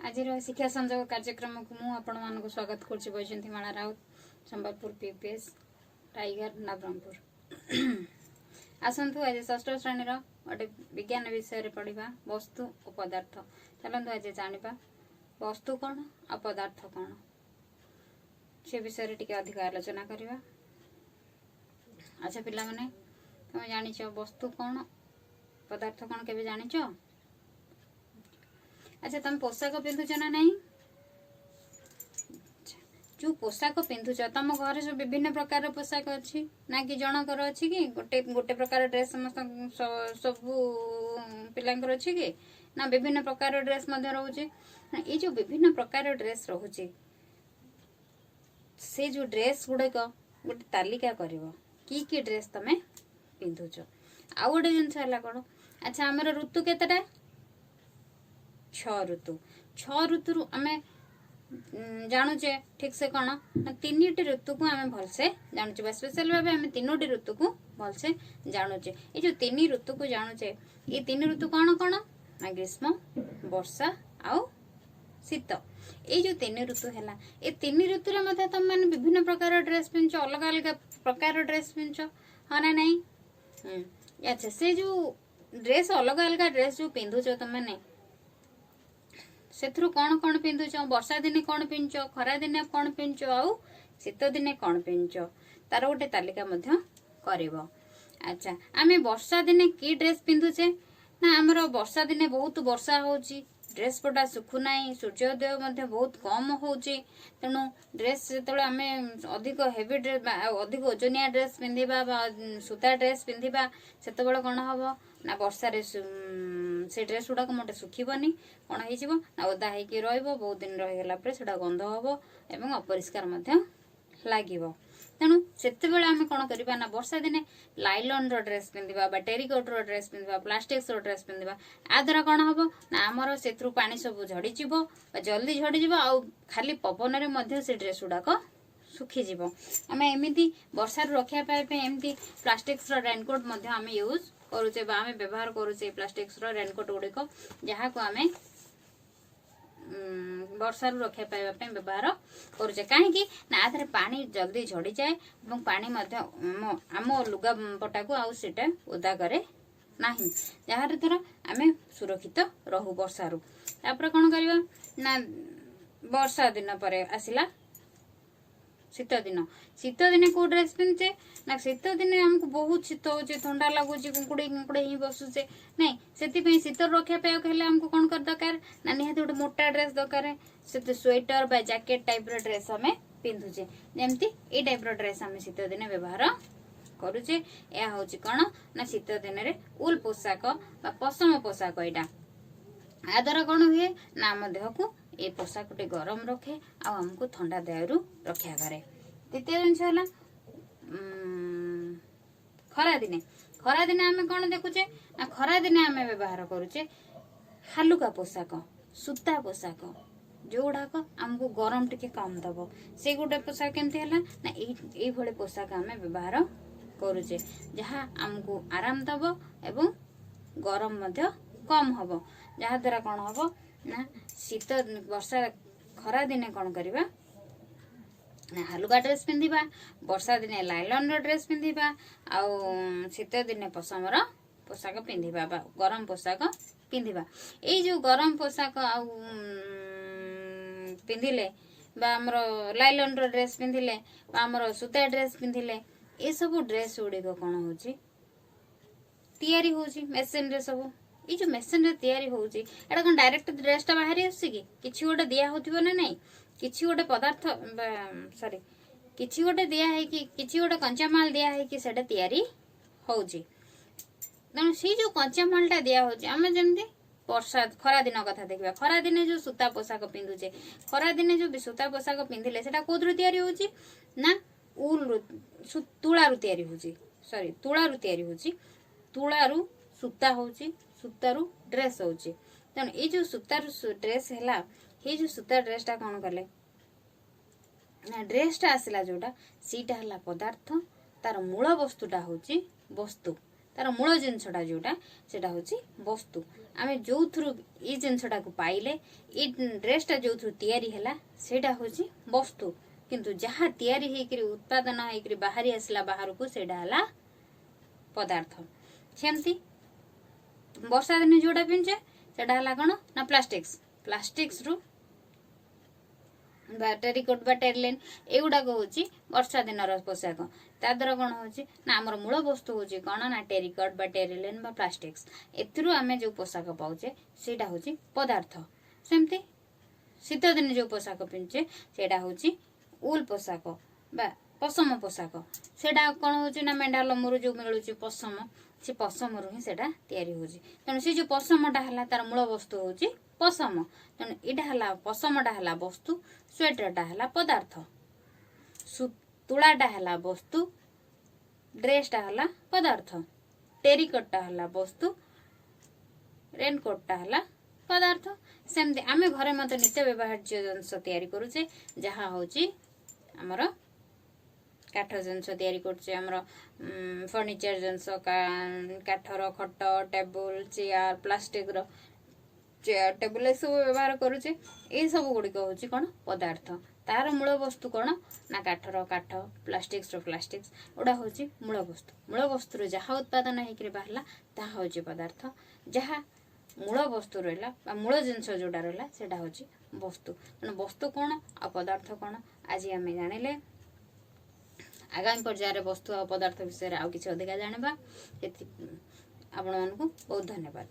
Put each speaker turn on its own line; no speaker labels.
आज शिक्षा संजोग कार्यक्रम को मुझे स्वागत कर वैजंती माला राउत संबलपुर पीपीएस टाइगर नवरंगपुर आसतु आज षष्ठ श्रेणी गोटे विज्ञान विषय पढ़ा वस्तु और पदार्थ। चलतु आज जाना वस्तु कौन आ पदार्थ कौन से विषय टी अधिक आलोचना करवा। अच्छा पिला माने तुम जानिच वस्तु कौन पदार्थ कौन के जानिच? अच्छा तुम पोशाक पिंधुच ना नहीं? जो पोशाक पिंधुच तुम घर सब विभिन्न प्रकार पोशाक अच्छी ना कि जनकर अच्छी कि गोटे गोटे प्रकार ड्रेस समस्त सब पिलांकर अच्छी कि ना विभिन्न प्रकार ड्रेस मध्य रोचे? ये जो विभिन्न प्रकार ड्रेस रोचे से जो ड्रेस गुड़ाक गोटे तालिका करिवो की ड्रेस तमे पिंधुच। आउ गोटे जिनस है कौन? अच्छा आमर ऋतु केतेटा? 6 ऋतु। 6 ऋतु आम जानूचे ठीक से कौन ना 3टी ऋतु को आम भलसे जानूचे स्पेशल भाव आम 3टी ऋतु को भलसे जानूचे। ये जो 3 ऋतु को जानूचे ये 3 ऋतु कौन कौन ना ग्रीष्म वर्षा आउ शीत। ये जो 3 ऋतु है ये 3 ऋतु रे तुम मैंने विभिन्न प्रकार ड्रेस पिंच अलग अलग प्रकार ड्रेस पिंच हाँ ना नहीं? अच्छा से जो ड्रेस अलग अलग ड्रेस जो पिंधुच तुम मैंने से कौन कौन पिंधुच? वर्षा दिने कौन पिंच, खरा दिने कौन पिंच आउ शीत दिने कौन पिंच तार गोटे तालिका मध्य करिवो। अच्छा आम वर्षा दिने की ड्रेस पिंधुचे ना आमर वर्षा दिने बहुत वर्षा होची ड्रेस पटा सुखुना सूर्योदय बहुत कम होची तेणु ड्रेस जो आम अधिक हेवी ड्रेस अधिक ओजनिया ड्रेस पिंधा सूता ड्रेस पिंधा से कौन हम ना वर्षा से ड्रेस गुड़ाक मोटे सुखीबनी कौन हो ओदा होगी बहुत दिन रहीगला गंध हम एवं अपरिष्कार लगे तेणु से आम कौन करवा ना वर्षा दिने लाइलन ड्रेस पिंधा टेरिकोट ड्रेस पिंधा प्लास्टिक्स ड्रेस पिंधा आ द्वारा कौन हम ना आमर से पानी सब झड़ी जल्दी झड़ी आउ खाली पवन से ड्रेस गुड़ाक सुखीज। आम एमती वर्षा रक्षा पाइबा एमती प्लास्टिक्स रेनकोट आम यूज करुचे आम व्यवहार करुचे प्लास्टिक्स रेनकोट गुड़िक जहाँ को आम वर्षा रक्षा पाइबा व्यवहार करुचे कहीं ना आधे पानी जल्दी झड़ी जाए और पानी आम लुगा पटा को आउ सेटा ओदा करे नहीं जार द्वारा आम सुरक्षित रहू वर्षा रू। तापर कौन करवा ना वर्षा दिन पर आसला शीत दिने को ड्रेस पिंधे ना शीत दिने हमको बहुत शीत हो ठंडा लगुच कुकुड़े कुकुड़े ही बसुचे नहीं से शीत रक्षा पाइबा हमको कौन कर दरकार ना निहाती गोटे मोटा ड्रेस दरकार से स्वेटर बा जैकेट टाइप ड्रेस आम पिंधुचे जमती ये टाइप ड्रेस आम शीत दिने व्यवहार करुचे। यह हूँ कौन ना शीत दिन में उल पोशाक बा पशम पोशाक यहाँ आ द्वारा कौन हुए ना आम देह को ये पोशाक टे गरम रखे आमको ठंडा देहरु रक्षा करे। द्वितीय जिनस है खरा दिने आम कौन देखुचे ना खरा दिने आम व्यवहार करुचे हालुका पोशाक सूता पोशाक जो गुड़ाक आमको गरम टिके कम दब से गोटे पोशाक केमती है ना ये पोशाक आम व्यवहार करुचे जहाँ आमको आराम दब एवं गरम कम हम जहाँ द्वारा कौन हम ना शीत वर्षा खरा दिने कौन करवा ना हालुका ड्रेस पिंधा वर्षा दिने लाइलन ड्रेस पिंधा आउ शीत दिने पशमर पोशाक पिंधा गरम पोशाक पिंधा। ये जो गरम पोशाक आउ पिंधिले आमर लाइलन ड्रेस पिंधिले आमर सूता ड्रेस पिंधिले ये सब ड्रेस गुड़िक कौन हो तैयारी होची मेसिन रे सब ये जो मेसिन रे तैयारी होची एटा कौन डायरेक्ट ड्रेसटा बाहरी आसी कि किछि गोटे दिया होथिबो ना नहीं किछि गोटे पदार्थ सॉरी किछि गोटे दिया है कि किछि गोटे कंचा माल दिया है कि सेटा तैयारी होची तेणु से जो कंचा मालटा दिया होची आमे जेमती वर्षा खरा दिन कथा देखा खरा दिने जो सूता पोशाक पिंधुचे खरा दिने जो सूता पोशाक पिंधिले सेटा कोद्रु तैयारी होची ना उल तुलारू तैयारी होची सॉरी तुलारू तैयारी होची तुलारू सूता होची सूतारू ड्रेस होची तेणु ये जो सूतारू ड्रेस है ये जो सूता ड्रेसटा कौन कले ना ड्रेसटा आसला जोटा सीटा है पदार्थ तार मूल वस्तुटा होची वस्तु तार मूल जिनसटा जोटा सेटा होची वस्तु आमे जो थ्रु ई जिनसटा को पाइले ई ड्रेसटा जो थ्रु तयारी हैला सेटा होची वस्तु किंतु जहाँ तयारी हेकरी उत्पादन हेकरी बाहरी आसला बाहर को सेटा हला पदार्थ सेमती वर्षा दिन जोड़ा पिंचे सेटा हला कोन ना प्लास्टिक्स रु टेरिकोट बा टेरलिन एगुड़ा होची वर्षा दिन पोशाक ता द्वारा कौन होची ना आमर मूल वस्तु होची कौन ना टेरिकोट बा टेरिलिन बा प्लास्टिक्स एथुरु आमे जो पोशाक पाउचे सेटा होची पदार्थ सेमती शीत दिन जो पोशाक पिंचे सेटा होची उल पोशाक बा पशम पोशाक सेटा कौन होची ना मेंढा लमरु जो मिलुची पशम से पशम रु ही सेटा तयारी होची तेणु से जो पशमटा हला तार मूल वस्तु होची पशम तेणु इटा हला पशमटा हला वस्तु स्वेटरटा हला पदार्थ तुलाटा हला वस्तु ड्रेसटा हला पदार्थ टेरिकोटटा हला वस्तु रेनकोटटा हला पदार्थ सेमती आमे घरे मत नित्य व्यवहार्य जिनस तयारी करूचे जहाँ होची हमर काठ जिनस तयारी करछे हमर फर्निचर जिनस काठर खट टेबल चेयर प्लास्टिक रो चेयर टेबल सब व्यवहार करूचे ए सब गुड़िक होची कौन पदार्थ तार मूल वस्तु कौन ना काठर काठ प्लास्टिक्स रो प्लास्टिक्स ओडा होची मूल वस्तु रो जहाँ उत्पादन हेकरी बाहला ताहा होची पदार्थ जहाँ मूल वस्तु रहिला बा मूल जिनस जोडा रहिला सेटा होची वस्तु तेणु वस्तु कौन आ पदार्थ कौन आज आमे जानिले आगामी पर्यायर वस्तु आ पदार्थ विषय आउ किछि अधिका जानिबा आपण मानकु बहुत धन्यवाद।